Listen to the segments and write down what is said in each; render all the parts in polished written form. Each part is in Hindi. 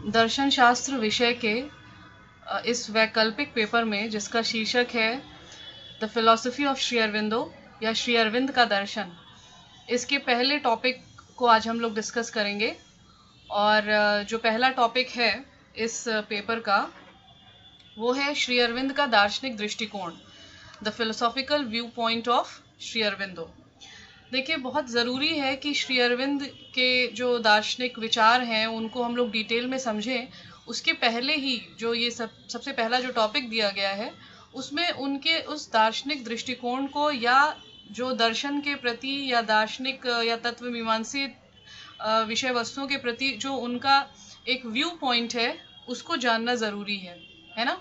दर्शन शास्त्र विषय के इस वैकल्पिक पेपर में जिसका शीर्षक है the philosophy of Shri Aurobindo या श्री अरविंद का दर्शन, इसके पहले टॉपिक को आज हम लोग डिस्कस करेंगे। और जो पहला टॉपिक है इस पेपर का वो है श्री अरविंद का दार्शनिक दृष्टिकोण, the philosophical view point of Shri Aurobindo. देखिए, बहुत ज़रूरी है कि श्री अरविंद के जो दार्शनिक विचार हैं उनको हम लोग डिटेल में समझें। उसके पहले ही जो ये सबसे पहला जो टॉपिक दिया गया है उसमें उनके उस दार्शनिक दृष्टिकोण को या जो दर्शन के प्रति या दार्शनिक या तत्व मीमांसी विषय वस्तुओं के प्रति जो उनका एक व्यू पॉइंट है उसको जानना ज़रूरी है ना।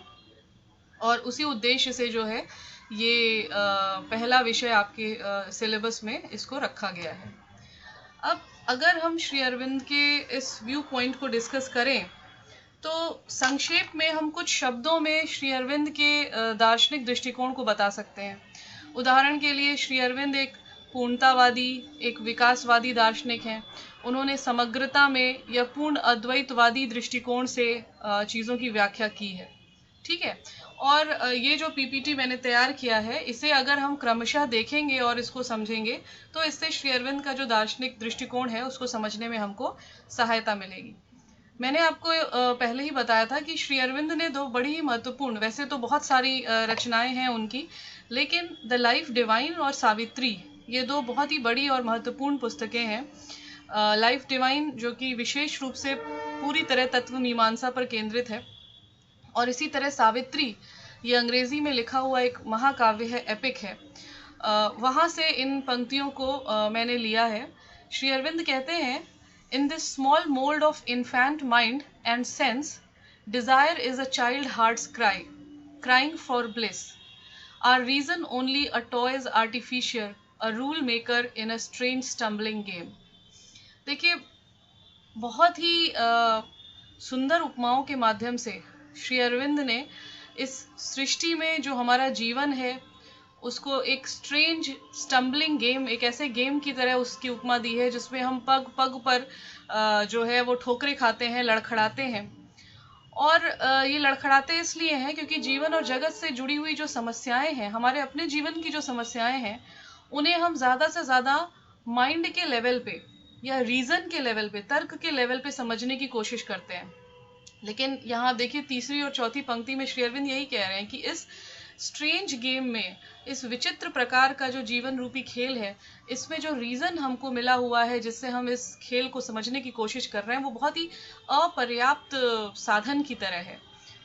और उसी उद्देश्य से जो है ये पहला विषय आपके सिलेबस में इसको रखा गया है। अब अगर हम श्री अरविंद के इस व्यू पॉइंट को डिस्कस करें तो संक्षेप में हम कुछ शब्दों में श्री अरविंद के दार्शनिक दृष्टिकोण को बता सकते हैं। उदाहरण के लिए श्री अरविंद एक पूर्णतावादी, एक विकासवादी दार्शनिक हैं। उन्होंने समग्रता में या पूर्ण अद्वैतवादी दृष्टिकोण से चीज़ों की व्याख्या की है, ठीक है। और ये जो पीपीटी मैंने तैयार किया है इसे अगर हम क्रमशः देखेंगे और इसको समझेंगे तो इससे श्री अरविंद का जो दार्शनिक दृष्टिकोण है उसको समझने में हमको सहायता मिलेगी। मैंने आपको पहले ही बताया था कि श्री अरविंद ने दो बड़ी ही महत्वपूर्ण, वैसे तो बहुत सारी रचनाएं हैं उनकी, लेकिन द लाइफ डिवाइन और सावित्री ये दो बहुत ही बड़ी और महत्वपूर्ण पुस्तकें हैं। लाइफ डिवाइन जो कि विशेष रूप से पूरी तरह तत्व मीमांसा पर केंद्रित है, और इसी तरह सावित्री ये अंग्रेजी में लिखा हुआ एक महाकाव्य है, एपिक है। वहाँ से इन पंक्तियों को मैंने लिया है। श्री अरविंद कहते हैं, in this small mould of infant mind and sense desire is a child heart's cry crying for bliss our reason only a toys artificial a rule maker in a strange stumbling game. देखिए, बहुत ही सुंदर उपमाओं के माध्यम से श्री अरविंद ने इस सृष्टि में जो हमारा जीवन है उसको एक स्ट्रेंज स्टम्बलिंग गेम, एक ऐसे गेम की तरह उसकी उपमा दी है जिसमें हम पग पग पर जो है वो ठोकरे खाते हैं, लड़खड़ाते हैं। और ये लड़खड़ाते इसलिए हैं क्योंकि जीवन और जगत से जुड़ी हुई जो समस्याएं हैं, हमारे अपने जीवन की जो समस्याएं हैं, उन्हें हम ज़्यादा से ज़्यादा माइंड के लेवल पे या रीज़न के लेवल पे, तर्क के लेवल पे समझने की कोशिश करते हैं। लेकिन यहाँ देखिए, तीसरी और चौथी पंक्ति में श्री अरविंद यही कह रहे हैं कि इस स्ट्रेंज गेम में, इस विचित्र प्रकार का जो जीवन रूपी खेल है, इसमें जो रीज़न हमको मिला हुआ है जिससे हम इस खेल को समझने की कोशिश कर रहे हैं वो बहुत ही अपर्याप्त साधन की तरह है।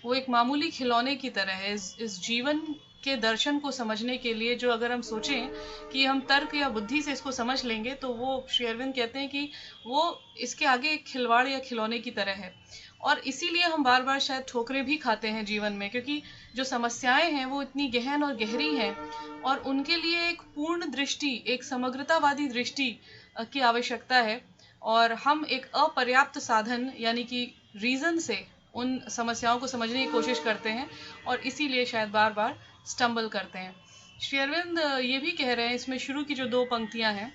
वो एक मामूली खिलौने की तरह है। इस जीवन के दर्शन को समझने के लिए जो अगर हम सोचें कि हम तर्क या बुद्धि से इसको समझ लेंगे तो वो श्री अरविंद कहते हैं कि वो इसके आगे एक खिलवाड़ या खिलौने की तरह है। और इसीलिए हम बार बार शायद ठोकरें भी खाते हैं जीवन में, क्योंकि जो समस्याएं हैं वो इतनी गहन और गहरी हैं और उनके लिए एक पूर्ण दृष्टि, एक समग्रतावादी दृष्टि की आवश्यकता है। और हम एक अपर्याप्त साधन यानी कि रीज़न से उन समस्याओं को समझने की कोशिश करते हैं और इसीलिए शायद बार बार स्टम्बल करते हैं। श्री अरविंद ये भी कह रहे हैं इसमें शुरू की जो दो पंक्तियां हैं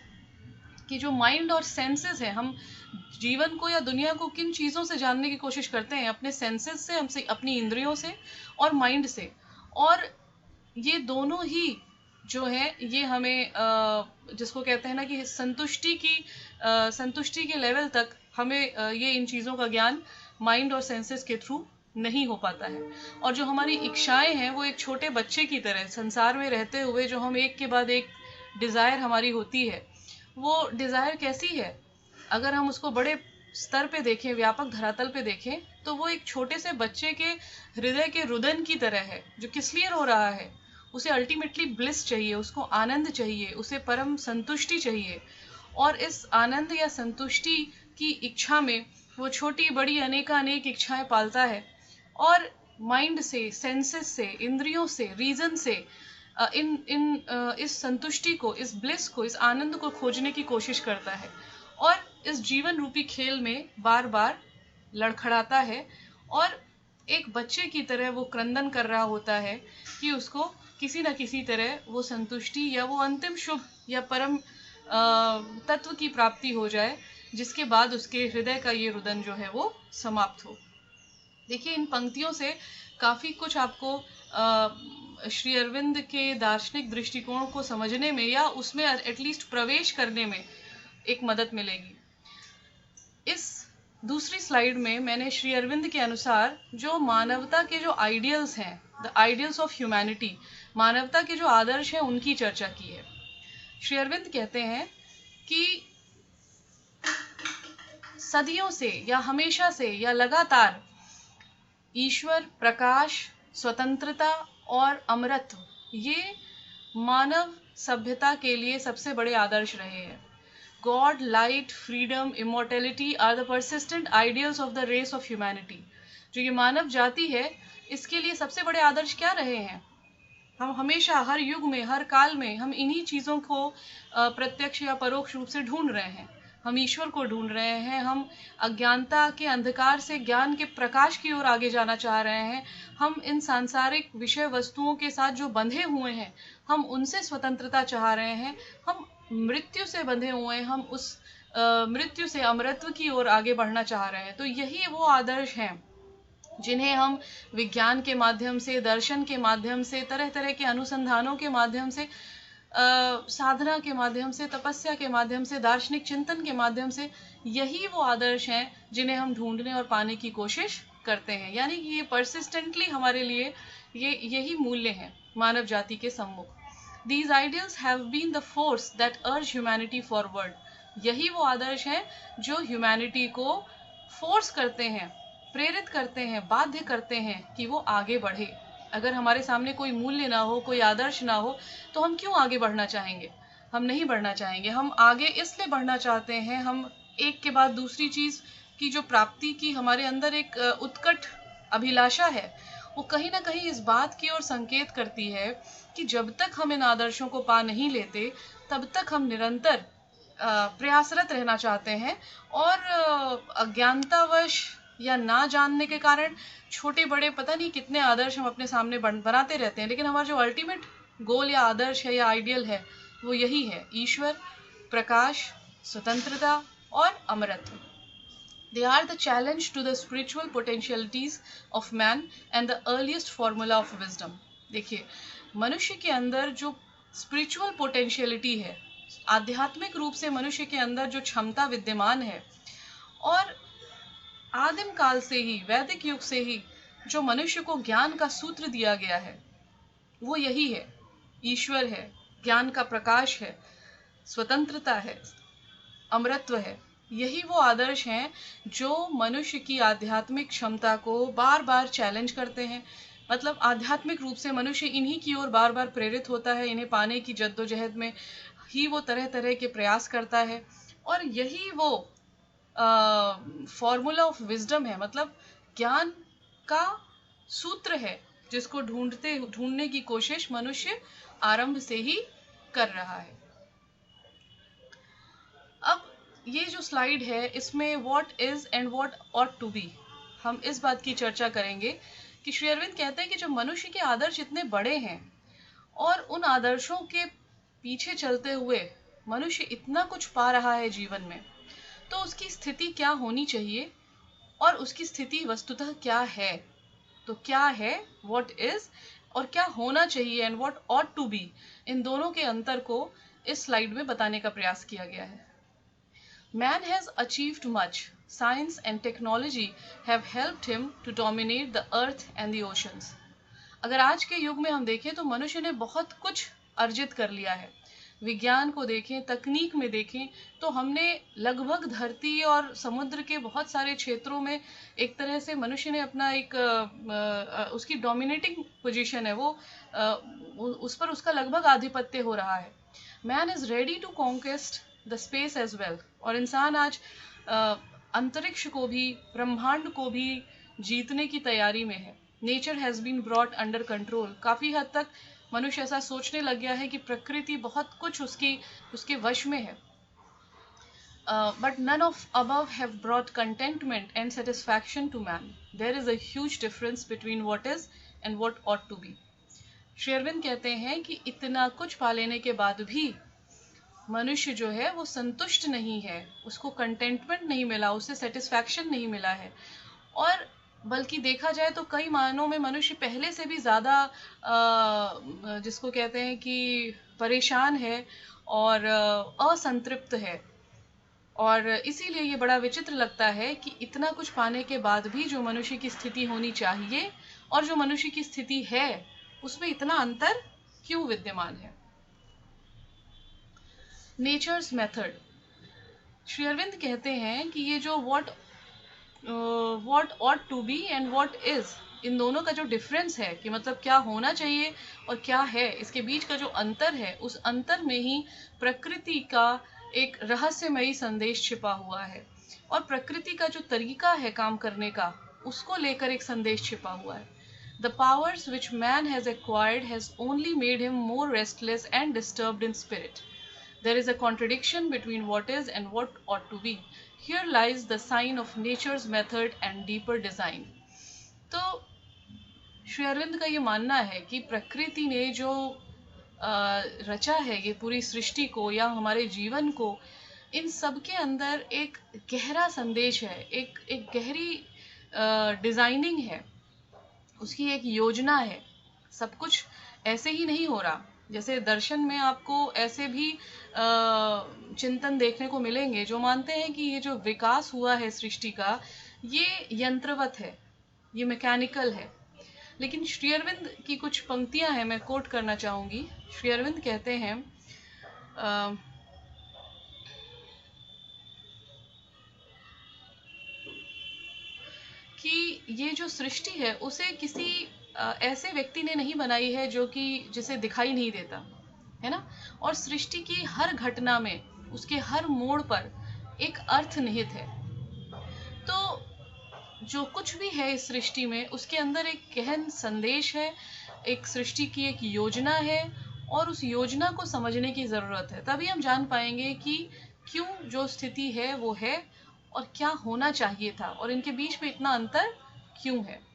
कि जो माइंड और सेंसेस है, हम जीवन को या दुनिया को किन चीज़ों से जानने की कोशिश करते हैं, अपने सेंसेस से, हमसे अपनी इंद्रियों से और माइंड से। और ये दोनों ही जो है ये हमें जिसको कहते हैं ना कि संतुष्टि के लेवल तक हमें ये इन चीज़ों का ज्ञान माइंड और सेंसेस के थ्रू नहीं हो पाता है। और जो हमारी इच्छाएं हैं वो एक छोटे बच्चे की तरह संसार में रहते हुए जो हम एक के बाद एक डिज़ायर हमारी होती है, वो डिज़ायर कैसी है, अगर हम उसको बड़े स्तर पे देखें, व्यापक धरातल पे देखें, तो वो एक छोटे से बच्चे के हृदय के रुदन की तरह है जो किस लिए रो रहा है। उसे अल्टीमेटली ब्लिस चाहिए, उसको आनंद चाहिए, उसे परम संतुष्टि चाहिए। और इस आनंद या संतुष्टि की इच्छा में वो छोटी बड़ी अनेकानेक इच्छाएं पालता है और माइंड से, सेंसेस से, इंद्रियों से, रीजन से इस संतुष्टि को, इस ब्लिस को, इस आनंद को खोजने की कोशिश करता है और इस जीवन रूपी खेल में बार बार लड़खड़ाता है और एक बच्चे की तरह वो क्रंदन कर रहा होता है कि उसको किसी न किसी तरह वो संतुष्टि या वो अंतिम शुभ या परम तत्व की प्राप्ति हो जाए, जिसके बाद उसके हृदय का ये रुदन जो है वो समाप्त हो। देखिए, इन पंक्तियों से काफ़ी कुछ आपको श्री अरविंद के दार्शनिक दृष्टिकोण को समझने में या उसमें एटलीस्ट प्रवेश करने में एक मदद मिलेगी। इस दूसरी स्लाइड में मैंने श्री अरविंद के अनुसार जो मानवता के जो आइडियल्स हैं, द आइडियल्स ऑफ ह्यूमैनिटी, मानवता के जो आदर्श हैं, उनकी चर्चा की है। श्री अरविंद कहते हैं कि सदियों से या हमेशा से या लगातार ईश्वर, प्रकाश, स्वतंत्रता और अमरत्व ये मानव सभ्यता के लिए सबसे बड़े आदर्श रहे हैं। God, light, freedom, immortality are the persistent ideals of the race of humanity. जो ये मानव जाति है, इसके लिए सबसे बड़े आदर्श क्या रहे हैं? हम हमेशा हर युग में, हर काल में हम इन्हीं चीज़ों को प्रत्यक्ष या परोक्ष रूप से ढूंढ रहे हैं। हम ईश्वर को ढूंढ रहे हैं, हम अज्ञानता के अंधकार से ज्ञान के प्रकाश की ओर आगे जाना चाह रहे हैं, हम इन सांसारिक विषय वस्तुओं के साथ जो बंधे हुए हैं, हम उनसे स्वतंत्रता चाह रहे हैं, हम मृत्यु से बंधे हुए हैं, हम उस मृत्यु से अमरत्व की ओर आगे बढ़ना चाह रहे हैं। तो यही वो आदर्श हैं जिन्हें हम विज्ञान के माध्यम से, दर्शन के माध्यम से, तरह तरह के अनुसंधानों के माध्यम से, साधना के माध्यम से, तपस्या के माध्यम से, दार्शनिक चिंतन के माध्यम से, यही वो आदर्श हैं जिन्हें हम ढूंढने और पाने की कोशिश करते हैं। यानी कि ये परसिस्टेंटली हमारे लिए यही मूल्य हैं मानव जाति के सम्मुख। These ideals have been the force that urge humanity forward. यही वो आदर्श हैं जो ह्यूमैनिटी को फोर्स करते हैं, प्रेरित करते हैं, बाध्य करते हैं कि वो आगे बढ़े। अगर हमारे सामने कोई मूल्य ना हो, कोई आदर्श ना हो, तो हम क्यों आगे बढ़ना चाहेंगे? हम नहीं बढ़ना चाहेंगे। हम आगे इसलिए बढ़ना चाहते हैं, हम एक के बाद दूसरी चीज की जो प्राप्ति की हमारे अंदर एक उत्कट अभिलाषा है, वो कहीं ना कहीं इस बात की ओर संकेत करती है कि जब तक हम इन आदर्शों को पा नहीं लेते, तब तक हम निरंतर प्रयासरत रहना चाहते हैं और अज्ञानतावश या ना जानने के कारण छोटे बड़े पता नहीं कितने आदर्श हम अपने सामने बनाते रहते हैं, लेकिन हमारा जो अल्टीमेट गोल या आदर्श है या आइडियल है वो यही है, ईश्वर, प्रकाश, स्वतंत्रता और अमरत्व। They are the challenge to the spiritual potentialities of man and the earliest formula of wisdom. देखिए, मनुष्य के अंदर जो स्पिरिचुअल पोटेंशियलिटी है, आध्यात्मिक रूप से मनुष्य के अंदर जो क्षमता विद्यमान है, और आदिम काल से ही, वैदिक युग से ही जो मनुष्य को ज्ञान का सूत्र दिया गया है, वो यही है, ईश्वर है, ज्ञान का प्रकाश है, स्वतंत्रता है, अमरत्व है। यही वो आदर्श हैं जो मनुष्य की आध्यात्मिक क्षमता को बार बार चैलेंज करते हैं। मतलब आध्यात्मिक रूप से मनुष्य इन्हीं की ओर बार बार प्रेरित होता है, इन्हें पाने की जद्दोजहद में ही वो तरह तरह के प्रयास करता है, और यही वो फॉर्मूला ऑफ विजडम है, मतलब ज्ञान का सूत्र है, जिसको ढूंढने की कोशिश मनुष्य आरंभ से ही कर रहा है। अब ये जो स्लाइड है, इसमें what is and what ought to be, हम इस बात की चर्चा करेंगे कि श्री अरविंद कहते हैं कि जब मनुष्य के आदर्श इतने बड़े हैं और उन आदर्शों के पीछे चलते हुए मनुष्य इतना कुछ पा रहा है जीवन में, तो उसकी स्थिति क्या होनी चाहिए और उसकी स्थिति वस्तुतः क्या है। तो क्या है, व्हाट इज, और क्या होना चाहिए, and what ought to be, इन दोनों के अंतर को इस स्लाइड में बताने का प्रयास किया गया है। Man has achieved much. Science and technology have helped him to dominate the earth and the oceans. अगर आज के युग में हम देखें तो मनुष्य ने बहुत कुछ अर्जित कर लिया है। विज्ञान को देखें, तकनीक में देखें, तो हमने लगभग धरती और समुद्र के बहुत सारे क्षेत्रों में एक तरह से मनुष्य ने अपना एक उसकी डोमिनेटिंग पोजीशन है, वो उस पर उसका लगभग आधिपत्य हो रहा है। Man is ready to conquest the space as well, और इंसान आज अंतरिक्ष को भी, ब्रह्मांड को भी जीतने की तैयारी में है। Nature has been brought under control. काफी हद तक मनुष्य ऐसा सोचने लग गया है कि प्रकृति बहुत कुछ उसके वश में है। But none of above have brought contentment and satisfaction to man. There is a huge difference between what is and what ought to be. Shri Aurobindo कहते हैं कि इतना कुछ पा लेने के बाद भी मनुष्य जो है वो संतुष्ट नहीं है, उसको कंटेंटमेंट नहीं मिला, उसे सेटिस्फैक्शन नहीं मिला है, और बल्कि देखा जाए तो कई मायनों में मनुष्य पहले से भी ज़्यादा जिसको कहते हैं कि परेशान है और असंतृप्त है। और इसीलिए ये बड़ा विचित्र लगता है कि इतना कुछ पाने के बाद भी जो मनुष्य की स्थिति होनी चाहिए और जो मनुष्य की स्थिति है उसमें इतना अंतर क्यों विद्यमान है। नेचर्स मेथड, श्री अरविंद कहते हैं कि ये जो what ought to be and what is, इन दोनों का जो डिफरेंस है कि मतलब क्या होना चाहिए और क्या है, इसके बीच का जो अंतर है, उस अंतर में ही प्रकृति का एक रहस्यमयी संदेश छिपा हुआ है। और प्रकृति का जो तरीका है काम करने का, उसको लेकर एक संदेश छिपा हुआ है। The powers which man has acquired has only made him more restless and disturbed in spirit. There is a contradiction between what is and what ought to be. Here lies the sign of nature's method and deeper design. तो श्री अरविंद का ये मानना है कि प्रकृति ने जो रचा है ये पूरी सृष्टि को या हमारे जीवन को, इन सब के अंदर एक गहरा संदेश है, एक गहरी डिजाइनिंग है, उसकी एक योजना है। सब कुछ ऐसे ही नहीं हो रहा। जैसे दर्शन में आपको ऐसे भी चिंतन देखने को मिलेंगे जो मानते हैं कि ये जो विकास हुआ है सृष्टि का, ये यंत्रवत है, ये मैकेनिकल है। लेकिन श्री अरविंद की कुछ पंक्तियां हैं, मैं कोट करना चाहूंगी। श्री अरविंद कहते हैं कि ये जो सृष्टि है उसे किसी ऐसे व्यक्ति ने नहीं बनाई है जो कि जिसे दिखाई नहीं देता है ना। और सृष्टि की हर घटना में, उसके हर मोड़ पर एक अर्थ निहित है। तो जो कुछ भी है इस सृष्टि में, उसके अंदर एक गहन संदेश है, एक सृष्टि की एक योजना है, और उस योजना को समझने की जरूरत है। तभी हम जान पाएंगे कि क्यों जो स्थिति है वो है और क्या होना चाहिए था, और इनके बीच में इतना अंतर क्यों है।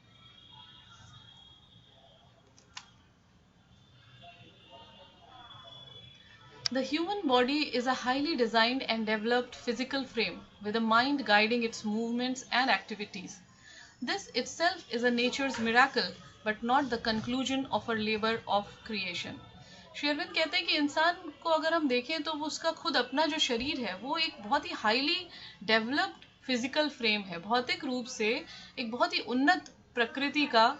The human body is a highly designed and developed physical frame with a mind guiding its movements and activities. This itself is a nature's miracle, but not the conclusion of our labor of creation. Shri Aurobindo कहते हैं कि इंसान को अगर हम देखें तो वो उसका खुद अपना जो शरीर है वो एक बहुत ही हाईली डेवलप्ड फिजिकल फ्रेम है। भौतिक रूप से एक बहुत ही उन्नत प्रकृति का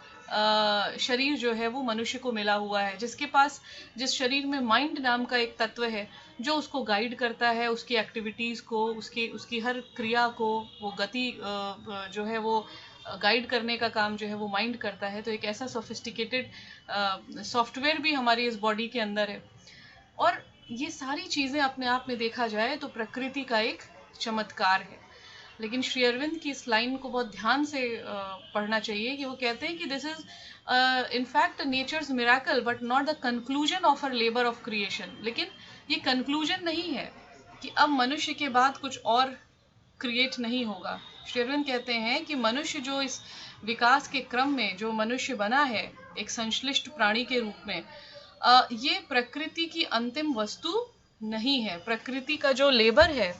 शरीर जो है वो मनुष्य को मिला हुआ है, जिसके पास, जिस शरीर में माइंड नाम का एक तत्व है जो उसको गाइड करता है, उसकी एक्टिविटीज़ को, उसकी हर क्रिया को, वो गति जो है वो गाइड करने का काम जो है वो माइंड करता है। तो एक ऐसा सोफिस्टिकेटेड सॉफ्टवेयर भी हमारी इस बॉडी के अंदर है। और ये सारी चीज़ें अपने आप में देखा जाए तो प्रकृति का एक चमत्कार है। लेकिन श्री अरविंद की इस लाइन को बहुत ध्यान से पढ़ना चाहिए कि वो कहते हैं कि this is in fact nature's miracle but not the conclusion of our labour of creation. लेकिन ये कंक्लूजन नहीं है कि अब मनुष्य के बाद कुछ और क्रिएट नहीं होगा। श्री अरविंद कहते हैं कि मनुष्य जो इस विकास के क्रम में जो मनुष्य बना है एक संश्लिष्ट प्राणी के रूप में, ये प्रकृति की अंतिम वस्तु नहीं है। प्रकृति का जो लेबर है,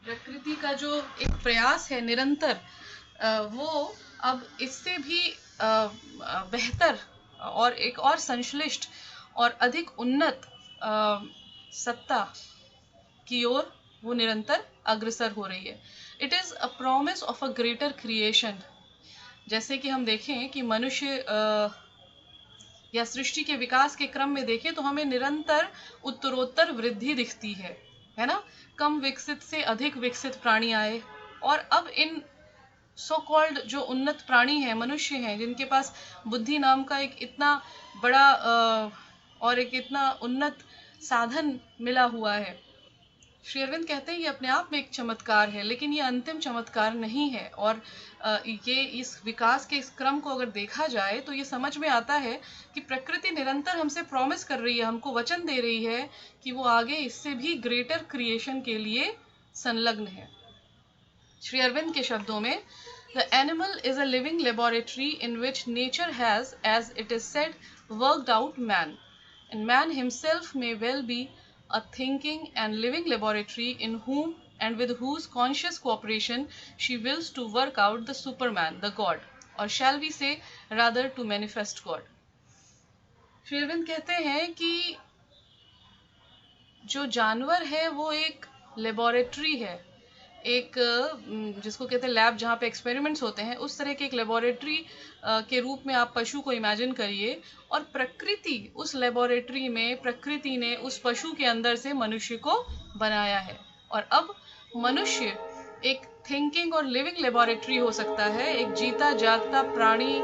प्रकृति का जो एक प्रयास है निरंतर, वो अब इससे भी बेहतर और एक और संश्लिष्ट और अधिक उन्नत सत्ता की ओर वो निरंतर अग्रसर हो रही है। It is a promise of a greater creation. जैसे कि हम देखें कि मनुष्य या सृष्टि के विकास के क्रम में देखें तो हमें निरंतर उत्तरोत्तर वृद्धि दिखती है ना। कम विकसित से अधिक विकसित प्राणी आए, और अब इन सो कॉल्ड जो उन्नत प्राणी हैं, मनुष्य हैं, जिनके पास बुद्धि नाम का एक इतना बड़ा और एक इतना उन्नत साधन मिला हुआ है। श्री अरविंद कहते हैं ये अपने आप में एक चमत्कार है, लेकिन ये अंतिम चमत्कार नहीं है। और ये इस विकास के इस क्रम को अगर देखा जाए तो ये समझ में आता है कि प्रकृति निरंतर हमसे प्रॉमिस कर रही है, हमको वचन दे रही है कि वो आगे इससे भी ग्रेटर क्रिएशन के लिए संलग्न है। श्री अरविंद के शब्दों में, the animal is a living laboratory in which nature has, as it is said, worked out man, and man himself may well be a thinking and living laboratory in whom and with whose conscious cooperation she wills to work out the Superman, the God, or shall we say rather to manifest God. Shri Aurobindo कहते हैं कि जो जानवर है वो एक लेबोरेटरी है, एक जिसको कहते हैं लैब, जहाँ पे एक्सपेरिमेंट्स होते हैं, उस तरह के एक लेबोरेटरी के रूप में आप पशु को इमेजिन करिए, और प्रकृति उस लेबोरेटरी में, प्रकृति ने उस पशु के अंदर से मनुष्य को बनाया है, और अब मनुष्य एक थिंकिंग और लिविंग लेबोरेटरी हो सकता है। एक जीता जागता प्राणी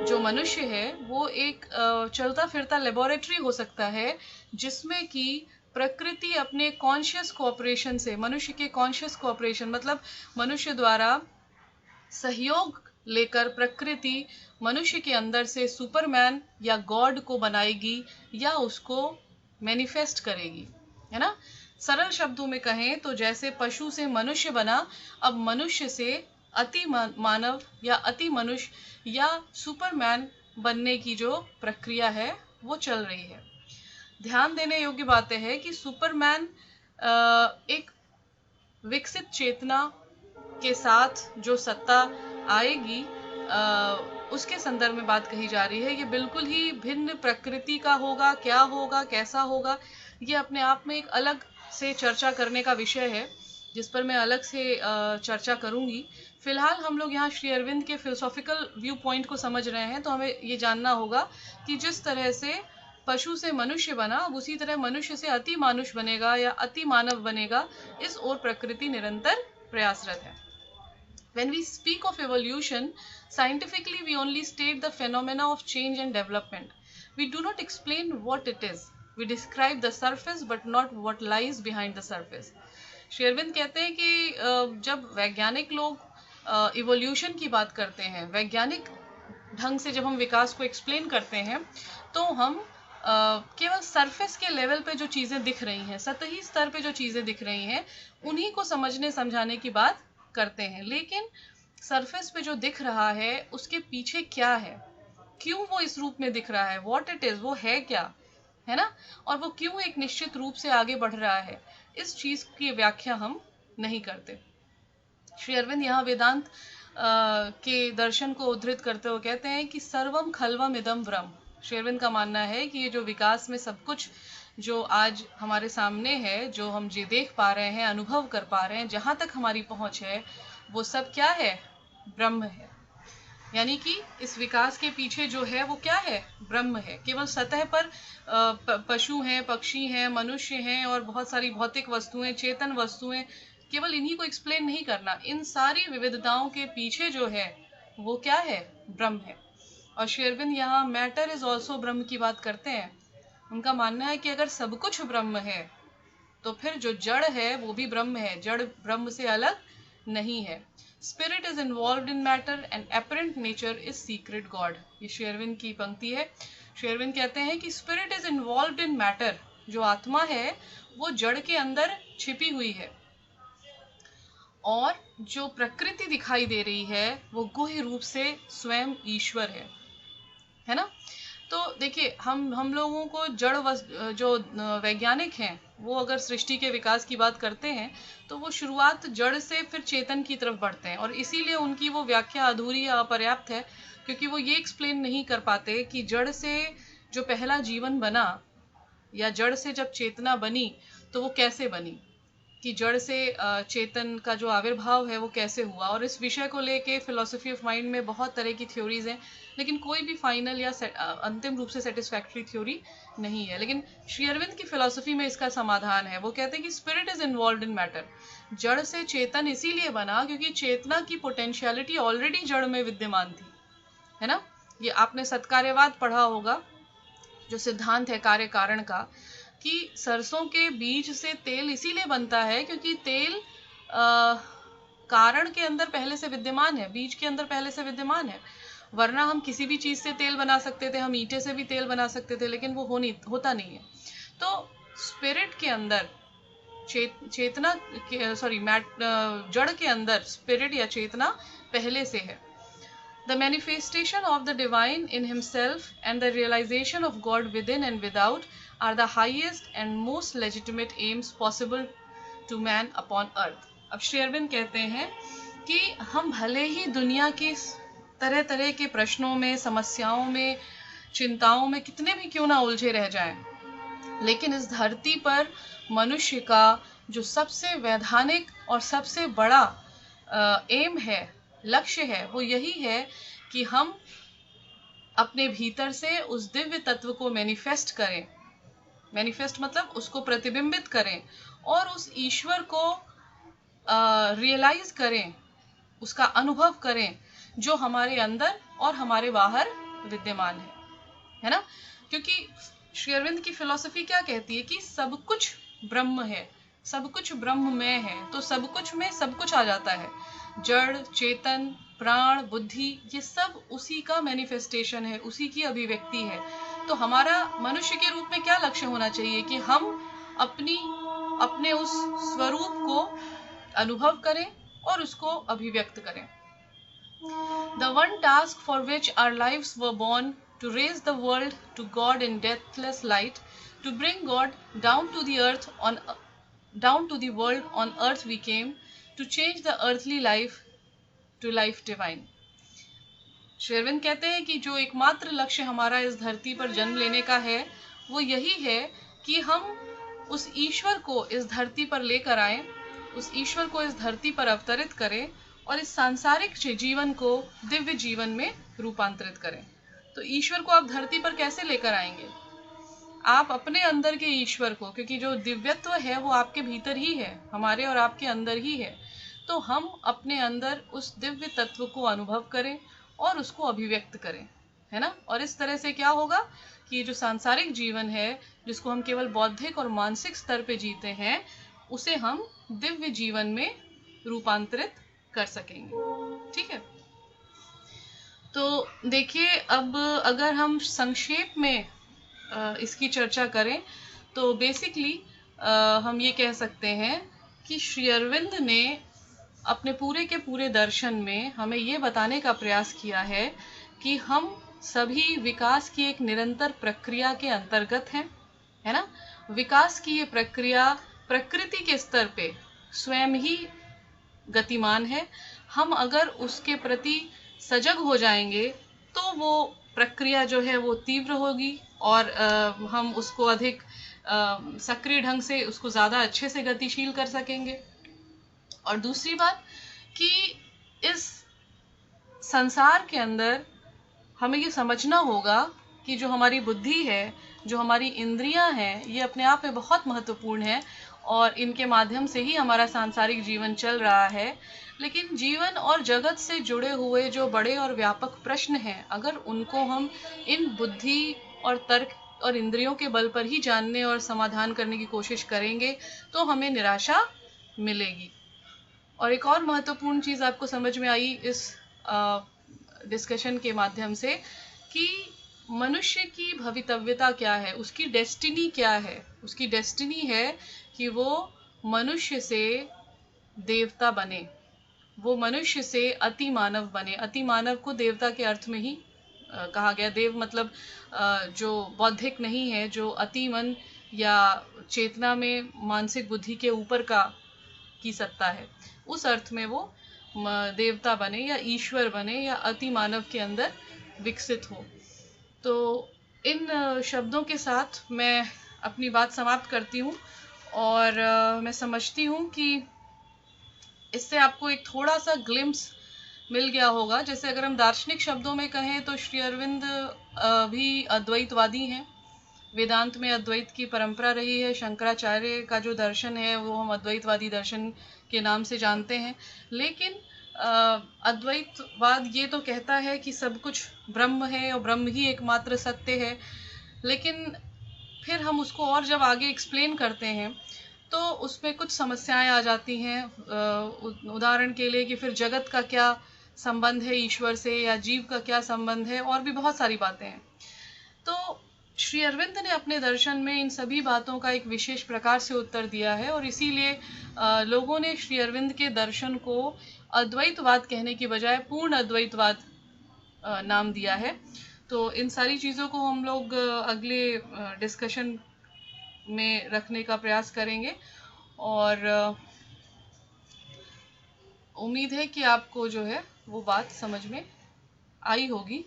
जो मनुष्य है वो एक चलता फिरता लेबोरेटरी हो सकता है, जिसमें कि प्रकृति अपने कॉन्शियस कोऑपरेशन से, मनुष्य के कॉन्शियस कोऑपरेशन मतलब मनुष्य द्वारा सहयोग लेकर प्रकृति मनुष्य के अंदर से सुपरमैन या गॉड को बनाएगी या उसको मैनिफेस्ट करेगी, है ना। सरल शब्दों में कहें तो जैसे पशु से मनुष्य बना, अब मनुष्य से अति मानव या अति मनुष्य या सुपरमैन बनने की जो प्रक्रिया है वो चल रही है। ध्यान देने योग्य बातें है कि सुपरमैन एक विकसित चेतना के साथ जो सत्ता आएगी, उसके संदर्भ में बात कही जा रही है। ये बिल्कुल ही भिन्न प्रकृति का होगा, क्या होगा, कैसा होगा, ये अपने आप में एक अलग से चर्चा करने का विषय है, जिस पर मैं अलग से चर्चा करूंगी। फिलहाल हम लोग यहाँ श्री अरविंद के फिलोसॉफिकल व्यू पॉइंट को समझ रहे हैं, तो हमें ये जानना होगा कि जिस तरह से पशु से मनुष्य बना, उसी तरह मनुष्य से अति मानुष बनेगा या अति मानव बनेगा, इस ओर प्रकृति निरंतर प्रयासरत है। When we speak of evolution, scientifically we only state the phenomena of change and development. We do not explain what it is. We describe the surface but not what lies behind the surface. Shri Aurobindo कहते हैं कि जब वैज्ञानिक लोग इवोल्यूशन की बात करते हैं, वैज्ञानिक ढंग से जब हम विकास को एक्सप्लेन करते हैं, तो हम केवल सरफेस के लेवल पे जो चीज़ें दिख रही हैं, सतही स्तर पे जो चीज़ें दिख रही हैं, उन्हीं को समझने समझाने की बात करते हैं। लेकिन सरफेस पे जो दिख रहा है उसके पीछे क्या है, क्यों वो इस रूप में दिख रहा है, व्हाट इट इज, वो है क्या, है ना, और वो क्यों एक निश्चित रूप से आगे बढ़ रहा है, इस चीज की व्याख्या हम नहीं करते। श्री अरविंद यहाँ वेदांत के दर्शन को उद्धृत करते हुए कहते हैं कि सर्वम खलवम इदम ब्रह्म। श्री अरविंद का मानना है कि ये जो विकास में सब कुछ जो आज हमारे सामने है, जो हम जी देख पा रहे हैं, अनुभव कर पा रहे हैं, जहाँ तक हमारी पहुँच है, वो सब क्या है, ब्रह्म है। यानी कि इस विकास के पीछे जो है वो क्या है, ब्रह्म है। केवल सतह पर पशु हैं, पक्षी हैं, मनुष्य हैं और बहुत सारी भौतिक वस्तुएं, चेतन वस्तुएं, केवल इन्हीं को एक्सप्लेन नहीं करना, इन सारी विविधताओं के पीछे जो है वो क्या है, ब्रह्म है। और श्री अरविंद यहाँ मैटर इज ऑल्सो ब्रह्म की बात करते हैं। उनका मानना है कि अगर सब कुछ ब्रह्म है तो फिर जो जड़ है वो भी ब्रह्म है, जड़ ब्रह्म से अलग नहीं है। Spirit is involved in matter and apparent nature is secret God. ये श्री अरविंद की पंक्ति है। श्री अरविंद कहते हैं कि spirit is involved in matter, जो आत्मा है वो जड़ के अंदर छिपी हुई है, और जो प्रकृति दिखाई दे रही है वो गुह्य रूप से स्वयं ईश्वर है ना। तो देखिए, हम लोगों को जो वैज्ञानिक हैं वो अगर सृष्टि के विकास की बात करते हैं तो वो शुरुआत जड़ से फिर चेतन की तरफ बढ़ते हैं, और इसीलिए उनकी वो व्याख्या अधूरी या अपर्याप्त है, क्योंकि वो ये एक्सप्लेन नहीं कर पाते कि जड़ से जो पहला जीवन बना या जड़ से जब चेतना बनी तो वो कैसे बनी, कि जड़ से चेतन का जो आविर्भाव है वो कैसे हुआ। और इस विषय को लेके फिलॉसफी ऑफ माइंड में बहुत तरह की थ्योरीज हैं, लेकिन कोई भी फाइनल या अंतिम रूप से सेटिस्फैक्ट्री थ्योरी नहीं है। लेकिन श्री अरविंद की फिलॉसफी में इसका समाधान है। वो कहते हैं कि spirit is involved in matter. जड़ से चेतन इसीलिए बना क्योंकि चेतना की पोटेंशियलिटी ऑलरेडी जड़ में विद्यमान थी, है ना। ये आपने सत्कार्यवाद पढ़ा होगा, जो सिद्धांत है कार्य कारण का, कि सरसों के बीज से तेल इसीलिए बनता है क्योंकि तेल कारण के अंदर पहले से विद्यमान है, बीज के अंदर पहले से विद्यमान है। वरना हम किसी भी चीज से तेल बना सकते थे, हम ईंटे से भी तेल बना सकते थे, लेकिन वो होता नहीं है। तो स्पिरिट के अंदर जड़ के अंदर स्पिरिट या चेतना पहले से है। The manifestation of the divine in himself and the realization of God within and without are the highest and most legitimate aims possible to man upon earth। अब श्री अरविंद कहते हैं कि हम भले ही दुनिया की तरह तरह के प्रश्नों में, समस्याओं में, चिंताओं में कितने भी क्यों ना उलझे रह जाएं, लेकिन इस धरती पर मनुष्य का जो सबसे वैधानिक और सबसे बड़ा एम है, लक्ष्य है, वो यही है कि हम अपने भीतर से उस दिव्य तत्व को मैनिफेस्ट करें। मैनिफेस्ट मतलब उसको प्रतिबिंबित करें और उस ईश्वर को रियलाइज करें, उसका अनुभव करें जो हमारे अंदर और हमारे बाहर विद्यमान है ना। क्योंकि श्री अरविंद की फिलॉसफी क्या कहती है कि सब कुछ ब्रह्म है, सब कुछ ब्रह्ममय है, तो सब कुछ में सब कुछ आ जाता है। जड़, चेतन, प्राण, बुद्धि, ये सब उसी का मैनिफेस्टेशन है, उसी की अभिव्यक्ति है। तो हमारा मनुष्य के रूप में क्या लक्ष्य होना चाहिए कि हम अपने उस स्वरूप को अनुभव करें और उसको अभिव्यक्त करें। The one task for which our lives were born, to raise the world to God in deathless light, to bring God down to the world on earth we came, to change the earthly life to life divine। Shri Aurobindo कहते हैं कि जो एकमात्र लक्ष्य हमारा इस धरती पर जन्म लेने का है वो यही है कि हम उस ईश्वर को इस धरती पर लेकर आए, उस ईश्वर को इस धरती पर अवतरित करें और इस सांसारिक जीवन को दिव्य जीवन में रूपांतरित करें। तो ईश्वर को आप धरती पर कैसे लेकर आएंगे? आप अपने अंदर के ईश्वर को, क्योंकि जो दिव्यत्व है वो आपके भीतर ही है, हमारे और आपके अंदर ही है, तो हम अपने अंदर उस दिव्य तत्व को अनुभव करें और उसको अभिव्यक्त करें, है ना। और इस तरह से क्या होगा कि जो सांसारिक जीवन है जिसको हम केवल बौद्धिक और मानसिक स्तर पे जीते हैं, उसे हम दिव्य जीवन में रूपांतरित कर सकेंगे। ठीक है, तो देखिए, अब अगर हम संक्षेप में इसकी चर्चा करें तो बेसिकली हम ये कह सकते हैं कि श्री अरविंद ने अपने पूरे के पूरे दर्शन में हमें ये बताने का प्रयास किया है कि हम सभी विकास की एक निरंतर प्रक्रिया के अंतर्गत हैं, है ना। विकास की ये प्रक्रिया प्रकृति के स्तर पे स्वयं ही गतिमान है। हम अगर उसके प्रति सजग हो जाएंगे तो वो प्रक्रिया जो है वो तीव्र होगी और हम उसको अधिक सक्रिय ढंग से, उसको ज़्यादा अच्छे से गतिशील कर सकेंगे। और दूसरी बात कि इस संसार के अंदर हमें ये समझना होगा कि जो हमारी बुद्धि है, जो हमारी इंद्रियां हैं, ये अपने आप में बहुत महत्वपूर्ण है और इनके माध्यम से ही हमारा सांसारिक जीवन चल रहा है। लेकिन जीवन और जगत से जुड़े हुए जो बड़े और व्यापक प्रश्न हैं, अगर उनको हम इन बुद्धि और तर्क और इंद्रियों के बल पर ही जानने और समाधान करने की कोशिश करेंगे तो हमें निराशा मिलेगी। और एक और महत्वपूर्ण चीज़ आपको समझ में आई इस डिस्कशन के माध्यम से कि मनुष्य की भवितव्यता क्या है, उसकी डेस्टिनी क्या है। उसकी डेस्टिनी है कि वो मनुष्य से देवता बने, वो मनुष्य से अति मानव बने। अति मानव को देवता के अर्थ में ही कहा गया। देव मतलब जो बौद्धिक नहीं है, जो अति मन या चेतना में मानसिक बुद्धि के ऊपर की सत्ता है, उस अर्थ में वो देवता बने या ईश्वर बने या अति मानव के अंदर विकसित हो। तो इन शब्दों के साथ मैं अपनी बात समाप्त करती हूँ और मैं समझती हूँ कि इससे आपको एक थोड़ा सा ग्लिम्स मिल गया होगा। जैसे अगर हम दार्शनिक शब्दों में कहें तो श्री अरविंद भी अद्वैतवादी हैं। वेदांत में अद्वैत की परंपरा रही है। शंकराचार्य का जो दर्शन है वो हम अद्वैतवादी दर्शन के नाम से जानते हैं। लेकिन अद्वैतवाद ये तो कहता है कि सब कुछ ब्रह्म है और ब्रह्म ही एकमात्र सत्य है। लेकिन फिर हम उसको और जब आगे एक्सप्लेन करते हैं तो उसमें कुछ समस्याएं आ जाती हैं। उदाहरण के लिए कि फिर जगत का क्या संबंध है ईश्वर से, या जीव का क्या संबंध है, और भी बहुत सारी बातें हैं। तो श्री अरविंद ने अपने दर्शन में इन सभी बातों का एक विशेष प्रकार से उत्तर दिया है और इसीलिए लोगों ने श्री अरविंद के दर्शन को अद्वैतवाद कहने की बजाय पूर्ण अद्वैतवाद नाम दिया है। तो इन सारी चीज़ों को हम लोग अगले डिस्कशन में रखने का प्रयास करेंगे और उम्मीद है कि आपको जो है वो बात समझ में आई होगी।